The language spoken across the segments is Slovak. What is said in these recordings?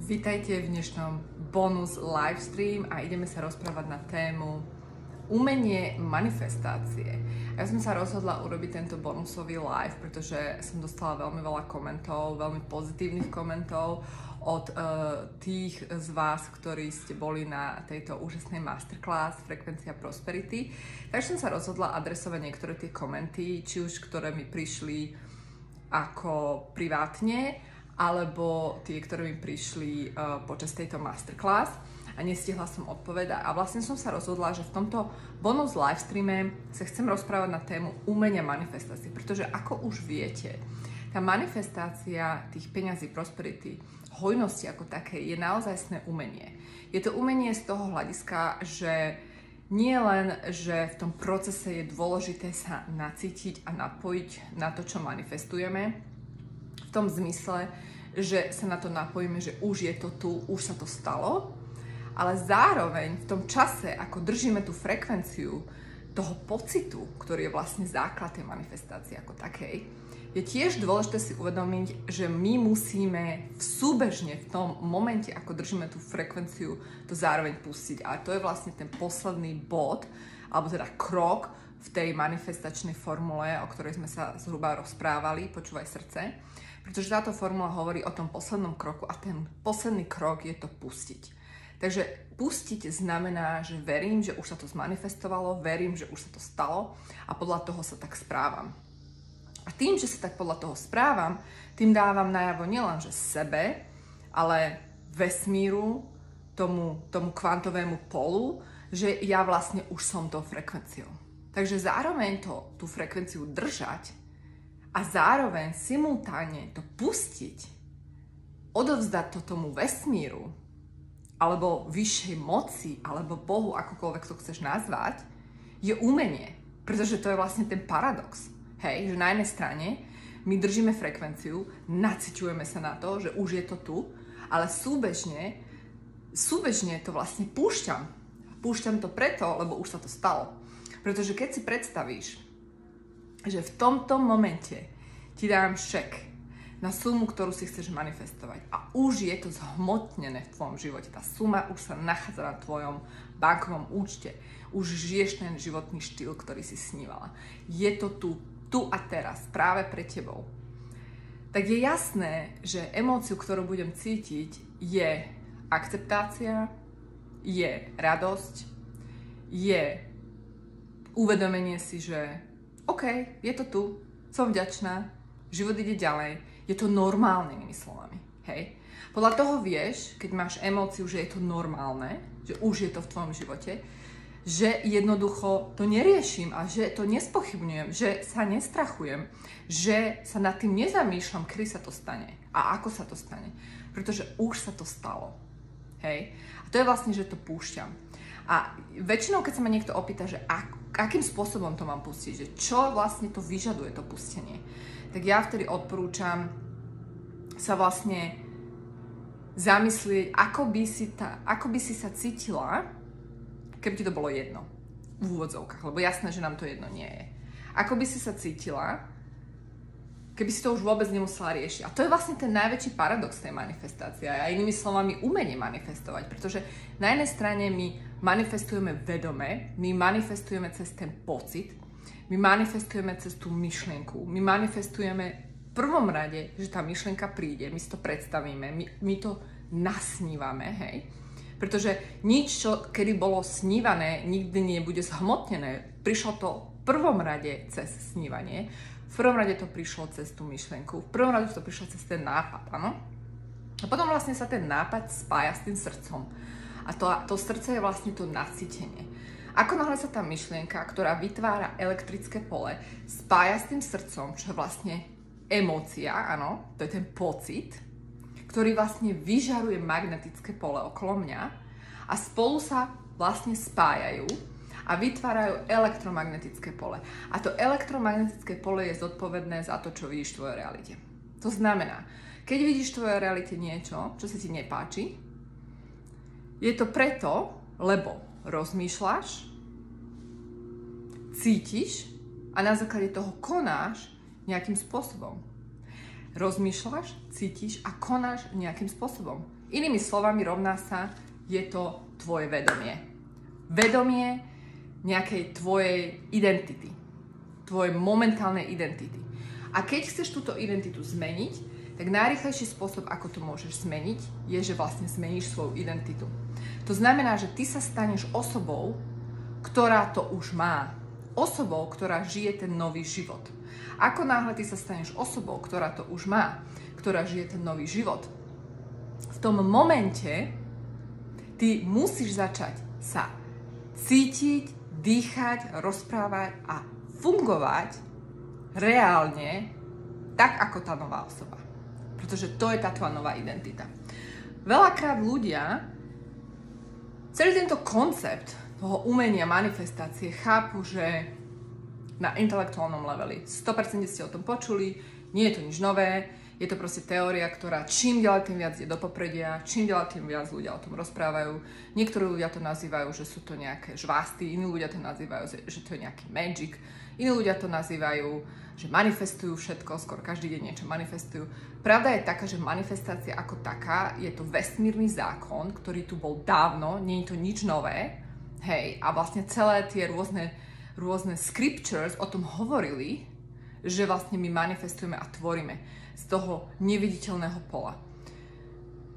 Vítajte v dnešnom bonus livestream a ideme sa rozprávať na tému umenie manifestácie. Ja som sa rozhodla urobiť tento bonusový live, pretože som dostala veľmi veľa komentov, veľmi pozitívnych komentov od tých z vás, ktorí ste boli na tejto úžasnej masterclass Frekvencia Prosperity. Takže som sa rozhodla adresovať niektoré tie komenty, či už ktoré mi prišli ako privátne, alebo tie, ktoré mi prišli počas tejto masterclass a nestihla som odpovedať. A vlastne som sa rozhodla, že v tomto bonus livestreame sa chcem rozprávať na tému umenia manifestácie, pretože ako už viete, tá manifestácia tých peňazí, prosperity, hojnosti ako také je naozajstné umenie. Je to umenie z toho hľadiska, že nie len, že v tom procese je dôležité sa nacítiť a napojiť na to, čo manifestujeme, v tom zmysle, že sa na to napojíme, že už je to tu, už sa to stalo, ale zároveň v tom čase, ako držíme tú frekvenciu toho pocitu, ktorý je vlastne základ tej manifestácie ako takej, je tiež dôležité si uvedomiť, že my musíme súbežne v tom momente, ako držíme tú frekvenciu, to zároveň pustiť. A to je vlastne ten posledný bod, alebo teda krok v tej manifestačnej formule, o ktorej sme sa zhruba rozprávali, počúvaj srdce, pretože táto formula hovorí o tom poslednom kroku a ten posledný krok je to pustiť. Takže pustiť znamená, že verím, že už sa to zmanifestovalo, verím, že už sa to stalo a podľa toho sa tak správam. A tým, že sa tak podľa toho správam, tým dávam najavo nielen, že sebe, ale vesmíru, tomu kvantovému polu, že ja vlastne už som tou frekvenciou. Takže zároveň tú frekvenciu držať a zároveň simultáne to pustiť, odovzdať to tomu vesmíru, alebo vyššej moci, alebo Bohu, akokoľvek to chceš nazvať, je umenie. Pretože to je vlastne ten paradox. Hej, že na jednej strane my držíme frekvenciu, naciťujeme sa na to, že už je to tu, ale súbežne to vlastne púšťam. Púšťam to preto, lebo už sa to stalo. Pretože keď si predstavíš, že v tomto momente ti dám šek na sumu, ktorú si chceš manifestovať a už je to zhmotnené v tvojom živote. Tá suma už sa nachádza na tvojom bankovom účte. Už žiješ ten životný štýl, ktorý si snívala. Je to tu a teraz, práve pre tebou. Tak je jasné, že emóciu, ktorú budem cítiť, je akceptácia, je radosť, je uvedomenie si, že OK, je to tu, som vďačná, život ide ďalej, je to normálne, inými slovami, hej. Podľa toho vieš, keď máš emóciu, že je to normálne, že už je to v tvojom živote, že jednoducho to neriešim a že to nespochybňujem, že sa nestrachujem, že sa nad tým nezamýšľam, kedy sa to stane a ako sa to stane, pretože už sa to stalo, hej. A to je vlastne, že to púšťam. A väčšinou, keď sa ma niekto opýta, že akým spôsobom to mám pustiť, že čo vlastne to vyžaduje, to pustenie, tak ja vtedy odporúčam sa vlastne zamyslieť, ako by si sa cítila, keby ti to bolo jedno v úvodzovkách, lebo jasné, že nám to jedno nie je. Ako by si sa cítila, keby si to už vôbec nemusela riešiť. A to je vlastne ten najväčší paradox tej manifestácie. A inými slovami umenie manifestovať, pretože na jednej strane my manifestujeme vedome, my manifestujeme cez ten pocit, my manifestujeme cez tú myšlienku, my manifestujeme v prvom rade, že tá myšlienka príde, my si to predstavíme, my to nasnívame, hej. Pretože nič, čo kedy bolo snívané, nikdy nebude zhmotnené. Prišlo to v prvom rade cez snívanie, v prvom rade to prišlo cez tú myšlienku, v prvom rade to prišlo cez ten nápad, áno? A potom vlastne sa ten nápad spája s tým srdcom. A to srdce je vlastne to nacítenie. Ako náhle sa tá myšlienka, ktorá vytvára elektrické pole, spája s tým srdcom, čo je vlastne emócia, áno, to je ten pocit, ktorý vlastne vyžaruje magnetické pole okolo mňa a spolu sa vlastne spájajú a vytvárajú elektromagnetické pole. A to elektromagnetické pole je zodpovedné za to, čo vidíš v tvojej realite. To znamená, keď vidíš v tvojej realite niečo, čo sa ti nepáči, je to preto, lebo rozmýšľaš, cítiš a na základe toho konáš nejakým spôsobom. rozmýšľaš, cítiš a konáš nejakým spôsobom. Inými slovami rovná sa, je to tvoje vedomie. Vedomie nejakej tvojej identity. Tvojej momentálnej identity. A keď chceš túto identitu zmeniť, tak najrýchlejší spôsob, ako to môžeš zmeniť, je, že vlastne zmeníš svoju identitu. To znamená, že ty sa staneš osobou, ktorá to už má. Osobou, ktorá žije ten nový život. Ako náhle ty sa staneš osobou, ktorá to už má, ktorá žije ten nový život, v tom momente ty musíš začať sa cítiť, dýchať, rozprávať a fungovať reálne tak, ako tá nová osoba. Pretože to je tá tvoja nová identita. Veľakrát ľudia celý tento koncept toho umenia manifestácie chápu, že na intelektuálnom leveli 100% ste o tom počuli, nie je to nič nové, je to proste teória, ktorá čím ďalej tým viac je do popredia, čím ďalej tým viac ľudia o tom rozprávajú. Niektorí ľudia to nazývajú, že sú to nejaké žvásty, iní ľudia to nazývajú, že to je nejaký magic, iní ľudia to nazývajú, že manifestujú všetko, skoro každý deň niečo manifestujú. Pravda je taká, že manifestácia ako taká je to vesmírny zákon, ktorý tu bol dávno, nie je to nič nové. Hej, a vlastne celé tie rôzne scriptures o tom hovorili, že vlastne my manifestujeme a tvoríme z toho neviditeľného pola.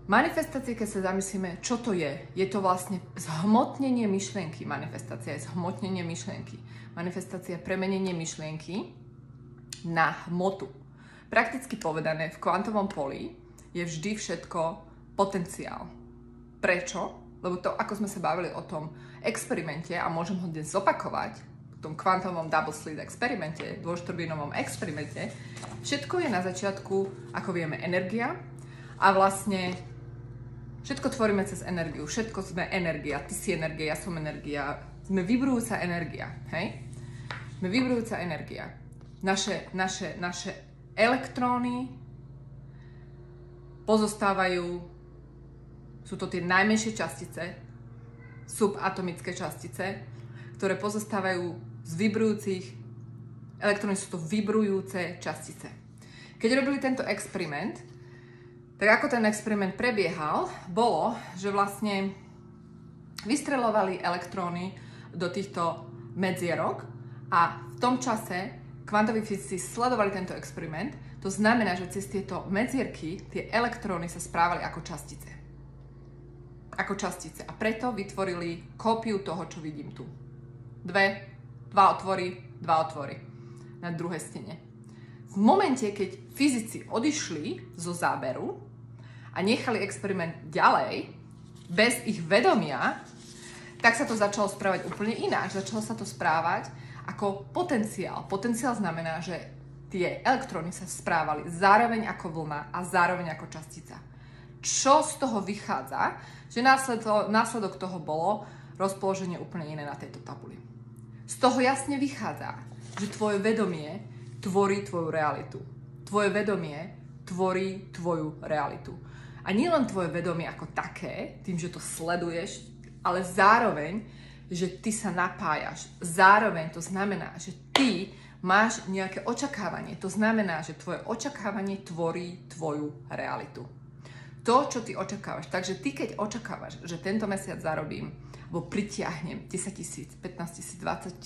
Manifestácie, keď sa zamyslíme, čo to je? Je to vlastne zhmotnenie myšlienky. Manifestácia je zhmotnenie myšlienky. Manifestácia je premenenie myšlienky na hmotu. Prakticky povedané, v kvantovom poli je vždy všetko potenciál. Prečo? Lebo to, ako sme sa bavili o tom experimente, a môžem ho dnes zopakovať, v tom kvantovom double slit experimente, dvojštrbinovom experimente, všetko je na začiatku, ako vieme, energia a vlastne všetko tvoríme cez energiu. Všetko sme energia. Ty si energia, ja som energia. Sme vibrujúca energia. Hej? Sme vibrujúca energia. Naše elektróny pozostávajú, sú to tie najmenšie častice, subatomické častice, ktoré pozostávajú z vibrujúcich, elektróny sú to vibrujúce častice. Keď robili tento experiment, tak ako ten experiment prebiehal, bolo, že vlastne vystreľovali elektróny do týchto medzierok a v tom čase kvantoví fyzici sledovali tento experiment. To znamená, že cez tieto medzierky tie elektróny sa správali ako častice. Ako častice. A preto vytvorili kópiu toho, čo vidím tu. Dva otvory na druhej stene. V momente, keď fyzici odišli zo záberu a nechali experiment ďalej, bez ich vedomia, tak sa to začalo správať úplne ináč. Začalo sa to správať ako potenciál. Potenciál znamená, že tie elektróny sa správali zároveň ako vlna a zároveň ako častica. Čo z toho vychádza? Že následok toho bolo rozpoloženie úplne iné na tejto tabuli. Z toho jasne vychádza, že tvoje vedomie tvorí tvoju realitu. Tvoje vedomie tvorí tvoju realitu. A nie len tvoje vedomie ako také, tým, že to sleduješ, ale zároveň, že ty sa napájaš. Zároveň to znamená, že ty máš nejaké očakávanie. To znamená, že tvoje očakávanie tvorí tvoju realitu. To, čo ty očakávaš. Takže ty, keď očakávaš, že tento mesiac zarobím, alebo pritiahnem 10 000, 15 000, 20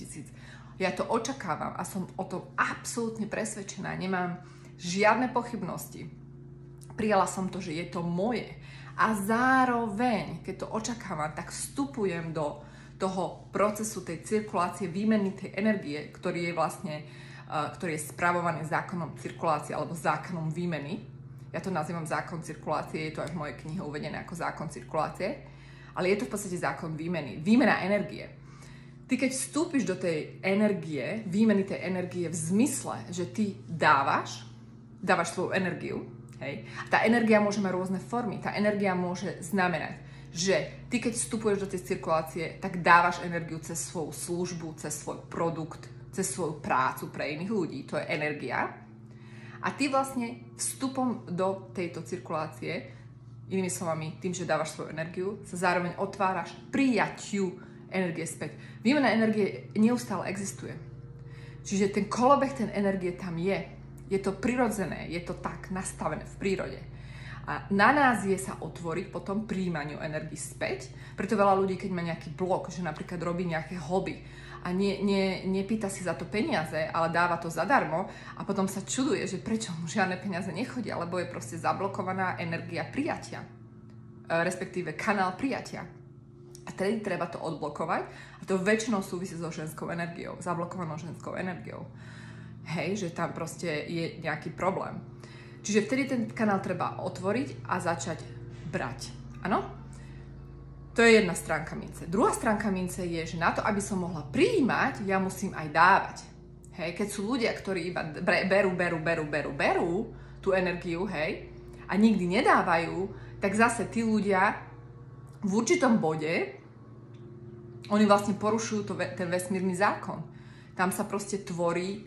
000, ja to očakávam a som o tom absolútne presvedčená. Nemám žiadne pochybnosti. Prijala som to, že je to moje. A zároveň, keď to očakávam, tak vstupujem do toho procesu tej cirkulácie, výmeny tej energie, ktorý je spravovaný zákonom cirkulácie alebo zákonom výmeny. Ja to nazývam zákon cirkulácie, je to aj v mojej knihe uvedené ako zákon cirkulácie, ale je to v podstate zákon výmeny. Výmena energie. Ty keď vstúpiš do tej energie, výmeny tej energie v zmysle, že ty dávaš svoju energiu, hej, tá energia môže mať rôzne formy. Tá energia môže znamenať, že ty keď vstupuješ do tej cirkulácie, tak dávaš energiu cez svoju službu, cez svoj produkt, cez svoju prácu pre iných ľudí. To je energia. A ty vlastne vstupom do tejto cirkulácie, inými slovami, tým, že dávaš svoju energiu, sa zároveň otváraš prijatiu energie späť. Výmena energie neustále existuje. Čiže ten kolobeh, ten energie tam je. Je to prirodzené, je to tak nastavené v prírode. A na nás je sa otvoriť potom príjmaniu energii späť. Preto veľa ľudí, keď má nejaký blok, že napríklad robí nejaké hobby a nepýta si za to peniaze, ale dáva to zadarmo a potom sa čuduje, že prečo mu žiadne peniaze nechodia, lebo je proste zablokovaná energia prijatia, respektíve kanál prijatia. A tedy treba to odblokovať a to väčšinou súvisí so ženskou energiou, zablokovanou ženskou energiou. Hej, že tam proste je nejaký problém. Čiže vtedy ten kanál treba otvoriť a začať brať. Áno? To je jedna stránka mince. Druhá stránka mince je, že na to, aby som mohla prijímať, ja musím aj dávať. Hej, keď sú ľudia, ktorí iba berú tú energiu, hej, a nikdy nedávajú, tak zase tí ľudia v určitom bode oni vlastne porušujú ten vesmírny zákon. Tam sa proste tvorí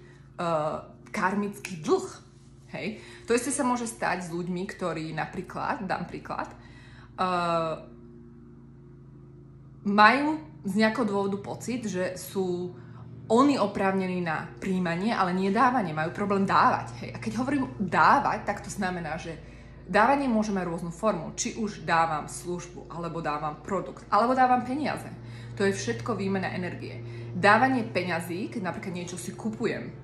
karmický dlh. Hej. To isté sa môže stať s ľuďmi, ktorí napríklad, dám príklad, majú z nejakého dôvodu pocit, že sú oni oprávnení na príjmanie, ale nie dávanie. Majú problém dávať. Hej. A keď hovorím dávať, tak to znamená, že dávanie môže mať rôznu formu. Či už dávam službu, alebo dávam produkt, alebo dávam peniaze. To je všetko výmena energie. Dávanie peňazí, keď napríklad niečo si kupujem,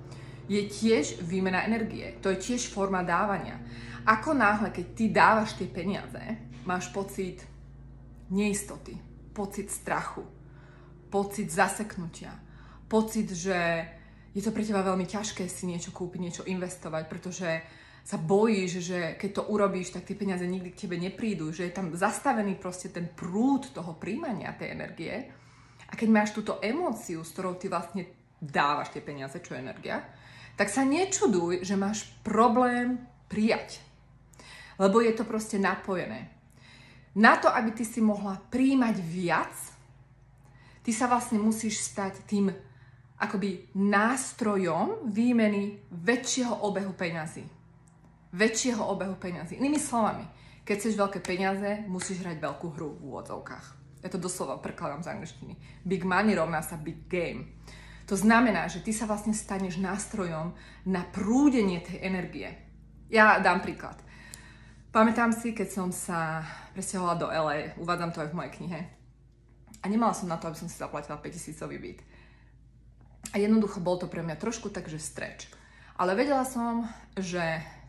je tiež výmena energie. To je tiež forma dávania. Ako náhle, keď ty dávaš tie peniaze, máš pocit neistoty, pocit strachu, pocit zaseknutia, pocit, že je to pre teba veľmi ťažké si niečo kúpiť, niečo investovať, pretože sa bojíš, že keď to urobíš, tak tie peniaze nikdy k tebe neprídu, že je tam zastavený proste ten prúd toho príjmania tej energie. A keď máš túto emóciu, s ktorou ty vlastne dávaš tie peniaze, čo je energia, tak sa nečuduj, že máš problém prijať. Lebo je to proste napojené. Na to, aby ty si mohla príjmať viac, ty sa vlastne musíš stať tým akoby nástrojom výmeny väčšieho obehu peňazí. Väčšieho obehu peňazí. Inými slovami, keď chceš veľké peniaze, musíš hrať veľkú hru v úvodzovkách. Ja to doslova prekladám z angličtiny. Big money rovná sa big game. To znamená, že ty sa vlastne staneš nástrojom na prúdenie tej energie. Ja dám príklad. Pamätám si, keď som sa presťahovala do LA, uvádzam to aj v mojej knihe, a nemala som na to, aby som si zaplatila 5000-ový byt. A jednoducho bol to pre mňa trošku takže stretch. Ale vedela som, že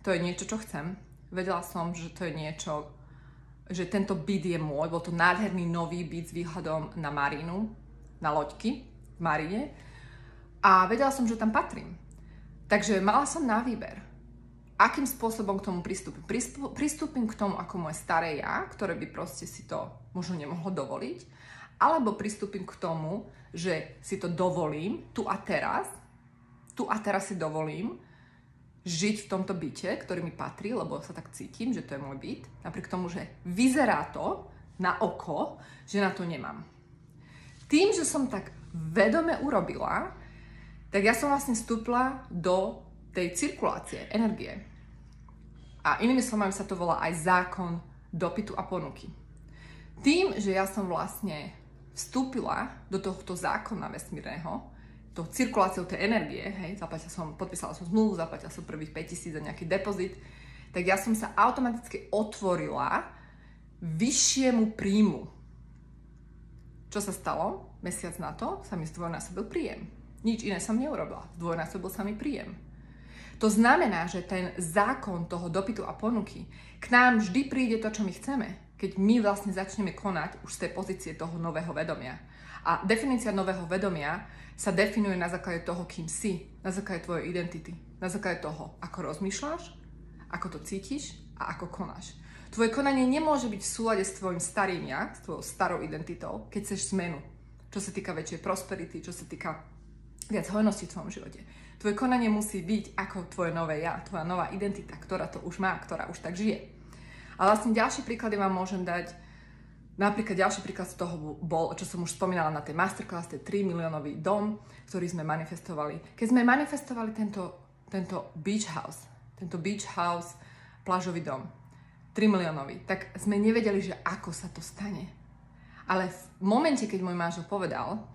to je niečo, čo chcem. Vedela som, že to je niečo, že tento byt je môj. Bol to nádherný nový byt s výhľadom na Marínu, na loďky v Maríne. A vedela som, že tam patrím. Takže mala som na výber. Akým spôsobom k tomu pristúpim? Pristúpim k tomu ako moje staré ja, ktoré by proste si to možno nemohlo dovoliť. Alebo pristúpim k tomu, že si to dovolím tu a teraz si dovolím žiť v tomto byte, ktorý mi patrí, lebo sa tak cítim, že to je môj byt. Napriek tomu, že vyzerá to na oko, že na to nemám. Tým, že som tak vedome urobila, tak ja som vlastne vstúpla do tej cirkulácie energie. A inými slovami sa to volá aj zákon dopytu a ponuky. Tým, že ja som vlastne vstúpila do tohto zákona vesmírneho, tou cirkuláciou tej energie, hej, podpísala som zmluvu, zaplatila som prvých 5000 za nejaký depozit, tak ja som sa automaticky otvorila vyššiemu príjmu. Čo sa stalo? Mesiac na to sa mi zdvojnásobil príjem. Nič iné som neurobila. Zdvojnásobil sa mi príjem. To znamená, že ten zákon toho dopytu a ponuky k nám vždy príde to, čo my chceme, keď my vlastne začneme konať už z tej pozície toho nového vedomia. A definícia nového vedomia sa definuje na základe toho, kým si, na základe tvojej identity, na základe toho, ako rozmýšľaš, ako to cítiš a ako konáš. Tvoje konanie nemôže byť v súlade s tvojim starým ja, s tvojou starou identitou, keď chceš zmenu, čo sa týka väčšej prosperity, čo sa týka viac hojnosti v tvojom živote. Tvoje konanie musí byť ako tvoje nové ja, tvoja nová identita, ktorá to už má, ktorá už tak žije. A vlastne ďalšie príklady vám môžem dať. Napríklad ďalší príklad z toho bol, čo som už spomínala na tej masterclass, ten 3 miliónový dom, ktorý sme manifestovali. Keď sme manifestovali tento beach house, plážový dom, 3 miliónový, tak sme nevedeli, že ako sa to stane. Ale v momente, keď môj manžel povedal,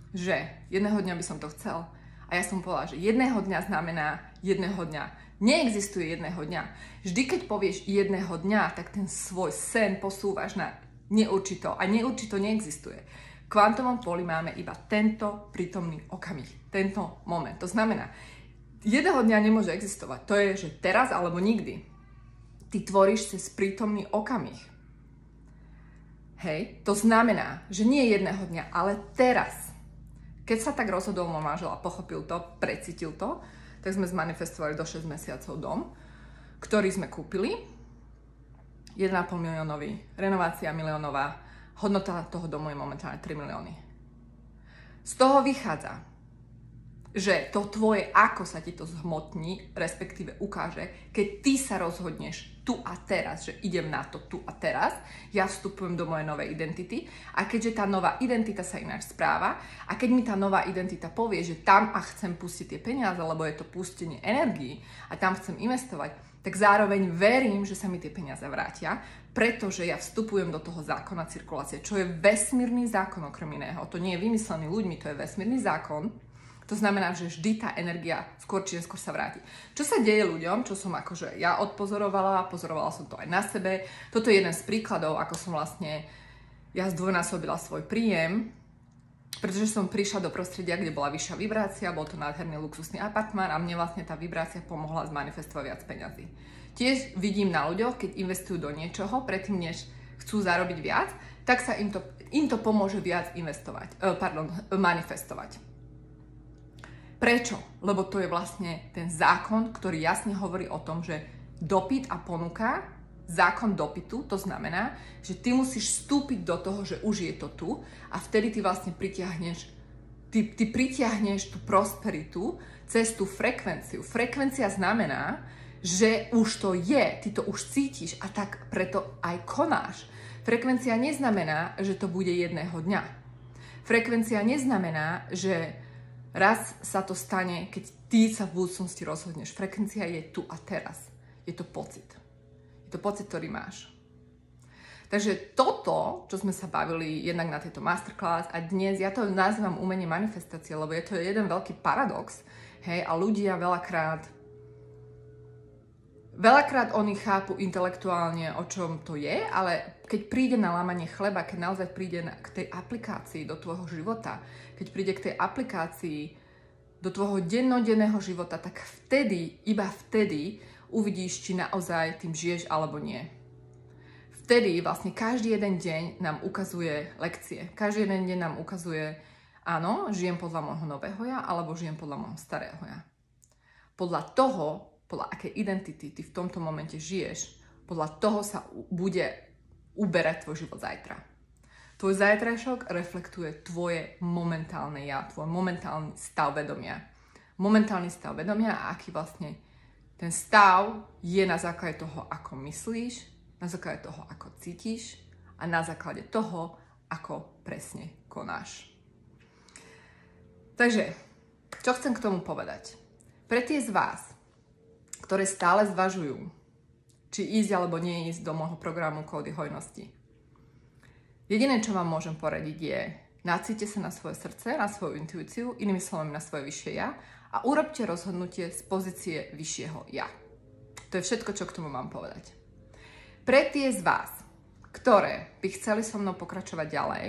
že jedného dňa by som to chcel, A ja som povedala, že jedného dňa znamená jedného dňa. Neexistuje jedného dňa. Vždy, keď povieš jedného dňa, tak ten svoj sen posúvaš na neurčito. A neurčito neexistuje. V kvantovom poli máme iba tento prítomný okamih. Tento moment. To znamená, jedného dňa nemôže existovať. To je, že teraz alebo nikdy. Ty tvoríš cez prítomný okamih. Hej? To znamená, že nie jedného dňa, ale teraz. Keď sa tak rozhodol môj manžel a pochopil to, precítil to, tak sme zmanifestovali do 6 mesiacov dom, ktorý sme kúpili. 1,5 miliónový, renovácia miliónová, hodnota toho domu je momentálne 3 milióny. Z toho vychádza, že to tvoje ako sa ti to zhmotní, respektíve ukáže, keď ty sa rozhodneš tu a teraz, že idem na to tu a teraz, ja vstupujem do mojej novej identity a keďže tá nová identita sa ináč správa a keď mi tá nová identita povie, že tam a chcem pustiť tie peniaze, lebo je to pustenie energií a tam chcem investovať, tak zároveň verím, že sa mi tie peniaze vrátia, pretože ja vstupujem do toho zákona cirkulácie, čo je vesmírny zákon okrem iného. To nie je vymyslený ľuďmi, to je vesmírny zákon. To znamená, že vždy tá energia skôr či neskôr sa vráti. Čo sa deje ľuďom, čo som akože ja odpozorovala, pozorovala som to aj na sebe. Toto je jeden z príkladov, ako som vlastne ja zdvojnásobila svoj príjem, pretože som prišla do prostredia, kde bola vyššia vibrácia, bol to nádherný luxusný apartmán a mne vlastne tá vibrácia pomohla zmanifestovať viac peňazí. Tiež vidím na ľuďoch, keď investujú do niečoho, predtým než chcú zarobiť viac, tak sa im to pomôže viac manifestovať. Prečo? Lebo to je vlastne ten zákon, ktorý jasne hovorí o tom, že dopyt a ponuka, zákon dopytu, to znamená, že ty musíš vstúpiť do toho, že už je to tu a vtedy ty vlastne pritiahneš tú prosperitu cez tú frekvenciu. Frekvencia znamená, že už to je, ty to už cítiš a tak preto aj konáš. Frekvencia neznamená, že to bude jedného dňa. Frekvencia neznamená, že raz sa to stane, keď ty sa v budúcnosti rozhodneš. Frekvencia je tu a teraz. Je to pocit. Je to pocit, ktorý máš. Takže toto, čo sme sa bavili jednak na tejto masterclass a dnes, ja to nazývam umenie manifestácie, lebo je to jeden veľký paradox. Hej, a ľudia veľakrát oni chápu intelektuálne, o čom to je, ale keď príde na lámanie chleba, keď naozaj príde k tej aplikácii do tvojho života, keď príde k tej aplikácii do tvojho dennodenného života, tak vtedy, iba vtedy uvidíš, či naozaj tým žiješ alebo nie. Vtedy vlastne každý jeden deň nám ukazuje lekcie. Každý jeden deň nám ukazuje, áno, žijem podľa môjho nového ja, alebo žijem podľa môjho starého ja. Podľa toho, podľa akej identity ty v tomto momente žiješ, podľa toho sa bude uberať tvoj život zajtra. Tvoj zajtrajšok reflektuje tvoje momentálne ja, tvoj momentálny stav vedomia. Momentálny stav vedomia a aký vlastne ten stav je na základe toho, ako myslíš, na základe toho, ako cítiš a na základe toho, ako presne konáš. Takže, čo chcem k tomu povedať? Pre tie z vás, ktoré stále zvažujú, či ísť alebo nie ísť do môjho programu Kódy hojnosti. Jediné, čo vám môžem poradiť je, nacíte sa na svoje srdce, na svoju intuíciu, inými slovami na svoje vyššie ja a urobte rozhodnutie z pozície vyššieho ja. To je všetko, čo k tomu mám povedať. Pre tie z vás, ktoré by chceli so mnou pokračovať ďalej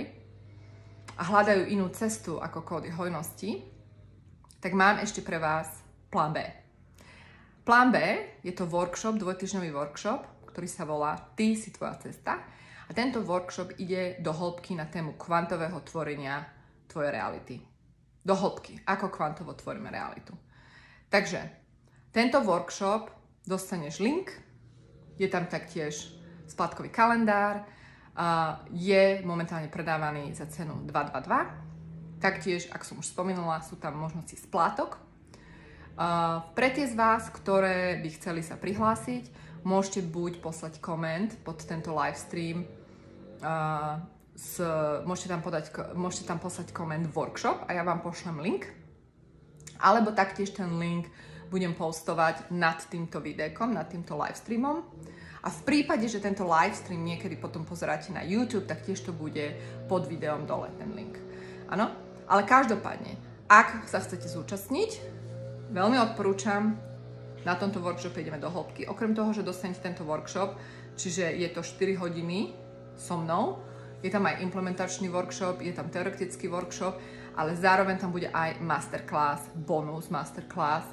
a hľadajú inú cestu ako Kódy hojnosti, tak mám ešte pre vás plán B. Plán B je to workshop, dvojtýždňový workshop, ktorý sa volá Ty si tvoja cesta. A tento workshop ide do hĺbky na tému kvantového tvorenia tvojej reality. Do hĺbky, ako kvantovo tvoríme realitu. Takže, tento workshop dostaneš link, je tam taktiež splátkový kalendár, je momentálne predávaný za cenu 222. Taktiež, ak som už spomenula, sú tam možnosti splátok. Pre tie z vás, ktoré by chceli sa prihlásiť, môžete buď poslať koment pod tento livestream, môžete tam poslať koment workshop a ja vám pošlem link, alebo taktiež ten link budem postovať nad týmto videom, nad týmto livestreamom. A v prípade, že tento livestream niekedy potom pozeráte na YouTube, tak tiež to bude pod videom dole ten link. Áno? Ale každopádne, Ak sa chcete zúčastniť, veľmi odporúčam, na tomto workshope ideme do hĺbky. Okrem toho, že dostanete tento workshop, čiže je to 4 hodiny so mnou, je tam aj implementačný workshop, je tam teoretický workshop, ale zároveň tam bude aj masterclass, bonus masterclass,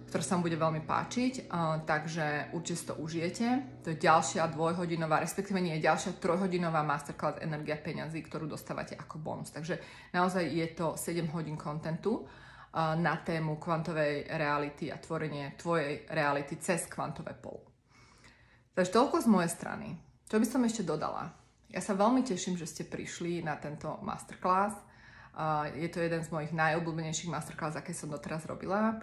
ktorá sa vám bude veľmi páčiť, takže určite si to užijete. To je ďalšia 2-hodinová, respektíve nie, ďalšia 3-hodinová masterclass Energia peňazí, ktorú dostávate ako bonus. Takže naozaj je to 7 hodín kontentu na tému kvantovej reality a tvorenie tvojej reality cez kvantové pole. Takže toľko z mojej strany. Čo by som ešte dodala? Ja sa veľmi teším, že ste prišli na tento masterclass. Je to jeden z mojich najobľúbenejších masterclass, aké som doteraz robila.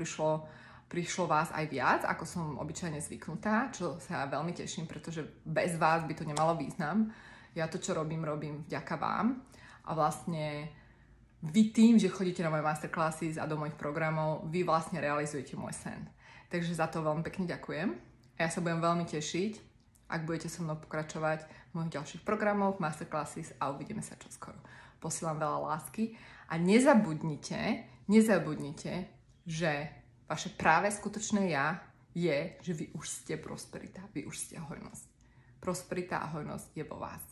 Prišlo vás aj viac, ako som obyčajne zvyknutá, čo sa veľmi teším, pretože bez vás by to nemalo význam. Ja to, čo robím vďaka vám. A vlastne vy tým, že chodíte na moje masterclassy a do mojich programov, vy vlastne realizujete môj sen. Takže za to veľmi pekne ďakujem. A ja sa budem veľmi tešiť, ak budete so mnou pokračovať v mojich ďalších programoch, masterclasses a uvidíme sa čoskoro. Posielam veľa lásky a nezabudnite, že vaše práve skutočné ja je, že vy už ste prosperita, vy už ste hojnosť. Prosperita a hojnosť je vo vás.